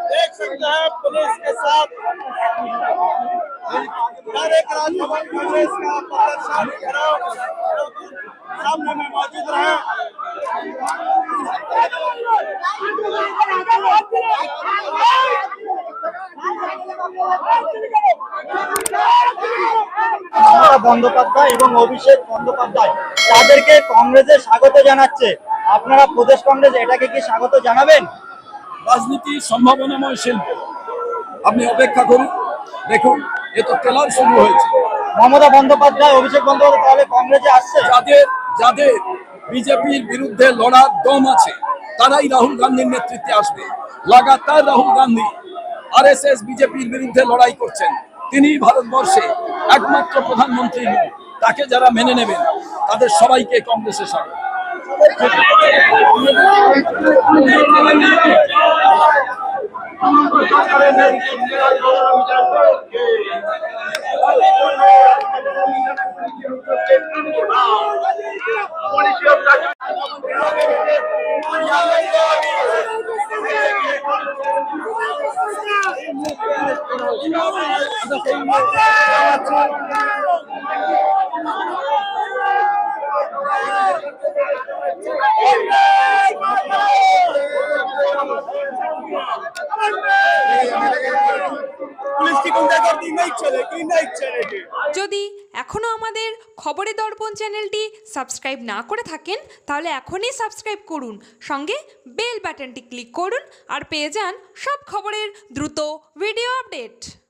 देख सकते हैं पुलिस के साथ राजभवन कांग्रेस का प्रदर्शन सामने में मौजूद रहे। মমতা বন্দ্যোপাধ্যায় এবং অভিষেক বন্দ্যোপাধ্যায় তাদেরকে কংগ্রেসে স্বাগত জানাচ্ছে। আপনারা প্রদেশ কংগ্রেস এটাকে কি স্বাগত জানাবেন? রাজনীতি সম্ভাবনাময় শিল্প, আপনি অপেক্ষা করুন, দেখুন, এ তো ট্রেলার শুরু হয়েছে। মমতা বন্দ্যোপাধ্যায় অভিষেক বন্দ্যোপাধ্যায় তাহলে কংগ্রেসে আসছে? যাদের বিজেপির বিরুদ্ধে লড়ার দম আছে তারাই রাহুল গান্ধীর নেতৃত্বে আসবে। লাগাতার রাহুল গান্ধী আরএসএস বিজেপির বিরুদ্ধে লড়াই করছেন। তিনি ভারতবর্ষে একমাত্র প্রধানমন্ত্রী, তাকে যারা মেনে নেবেন তাদের সবাইকে কংগ্রেসে স্বাগত। যদি এখনো আমাদের খবরের দর্পণ চ্যানেলটি সাবস্ক্রাইব না করে থাকেন তাহলে এখনই সাবস্ক্রাইব করুন, সঙ্গে বেল বাটনটি ক্লিক করুন আর পেয়ে যান সব খবরের দ্রুত ভিডিও আপডেট।